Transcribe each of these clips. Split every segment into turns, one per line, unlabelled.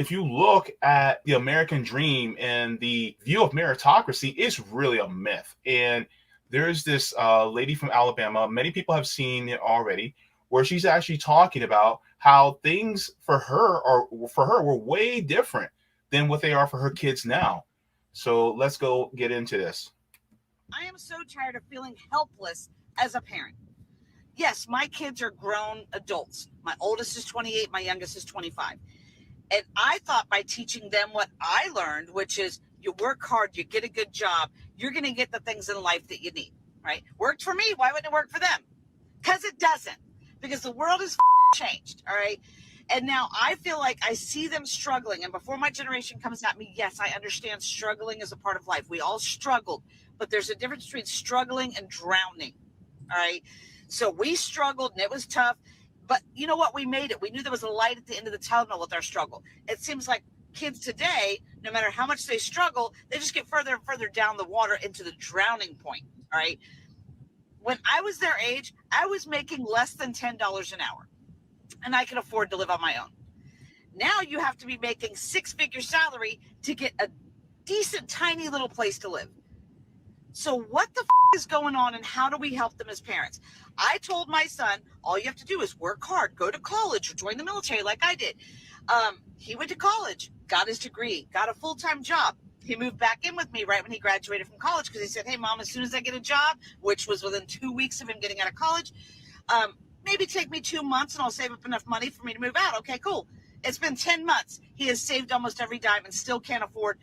if you look at the American dream and the view of meritocracy, it's really a myth. And there's this lady from Alabama, many people have seen it already, where she's actually talking about how things for her were way different than what they are for her kids now. So let's go get into this.
I am so tired of feeling helpless as a parent. Yes, my kids are grown adults. My oldest is 28, my youngest is 25. And I thought by teaching them what I learned, which is you work hard, you get a good job, you're going to get the things in life that you need, right? Worked for me. Why wouldn't it work for them? Because it doesn't. Because the world has changed, all right? And now I feel like I see them struggling. And before my generation comes at me, yes, I understand struggling is a part of life. We all struggled. But there's a difference between struggling and drowning, all right? So we struggled, and it was tough. But you know what? We made it. We knew there was a light at the end of the tunnel with our struggle. It seems like kids today, no matter how much they struggle, they just get further and further down the water into the drowning point, all right? When I was their age, I was making less than $10 an hour, and I could afford to live on my own. Now you have to be making six-figure salary to get a decent, tiny little place to live. So what the is going on, and how do we help them as parents? I told my son, all you have to do is work hard, go to college, or join the military like I did. He went to college, got his degree, got a full-time job. He moved back in with me right when he graduated from college because he said, hey, Mom, as soon as I get a job, which was within 2 weeks of him getting out of college, maybe take me 2 months and I'll save up enough money for me to move out. Okay, cool. It's been 10 months. He has saved almost every dime and still can't afford.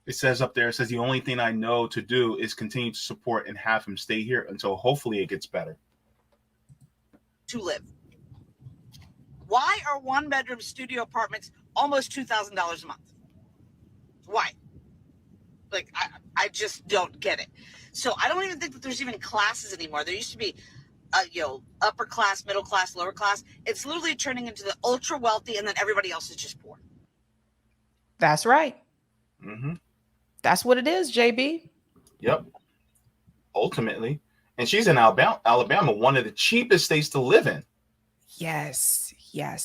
It says up there, it says the only thing I know to do is continue to support and have him stay here until hopefully it gets better.
To live. Why are one-bedroom studio apartments almost $2,000 a month? Why? Like, I just don't get it. So I don't even think that there's even classes anymore. There used to be, upper class, middle class, lower class. It's literally turning into the ultra wealthy, and then everybody else is just poor.
That's right.
Mm-hmm.
That's what it is, JB.
Yep. Ultimately. And she's in Alabama, one of the cheapest states to live in.
Yes.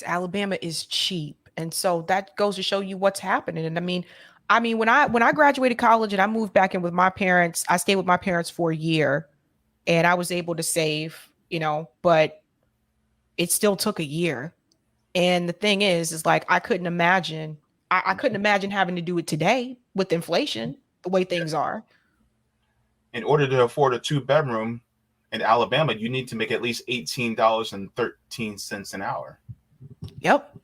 Alabama is cheap. And so that goes to show you what's happening. And I mean, when I graduated college and I moved back in with my parents, I stayed with my parents for a year and I was able to save, but it still took a year. And the thing is like, I couldn't imagine having to do it today with inflation, the way things are.
In order to afford a 2-bedroom in Alabama, you need to make at least $18.13 an hour.
Yep.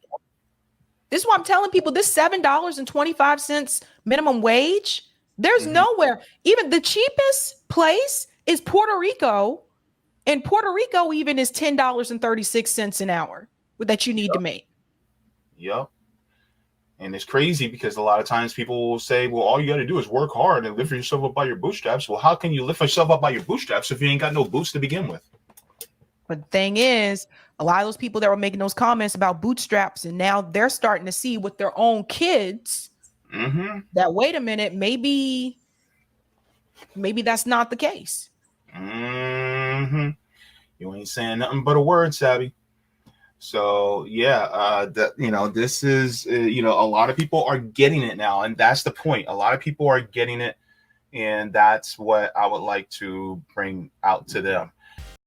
This is why I'm telling people this $7.25 minimum wage, there's nowhere. Even the cheapest place is Puerto Rico. And Puerto Rico even is $10.36 an hour that you need to make.
Yep. And it's crazy because a lot of times people will say, well, all you got to do is work hard and lift yourself up by your bootstraps. Well, how can you lift yourself up by your bootstraps if you ain't got no boots to begin with?
But the thing is, a lot of those people that were making those comments about bootstraps, and now they're starting to see with their own kids that, wait a minute, maybe that's not the case.
You ain't saying nothing but a word, Sabby. So yeah, this is, a lot of people are getting it now. And that's the point. A lot of people are getting it. And that's what I would like to bring out to them.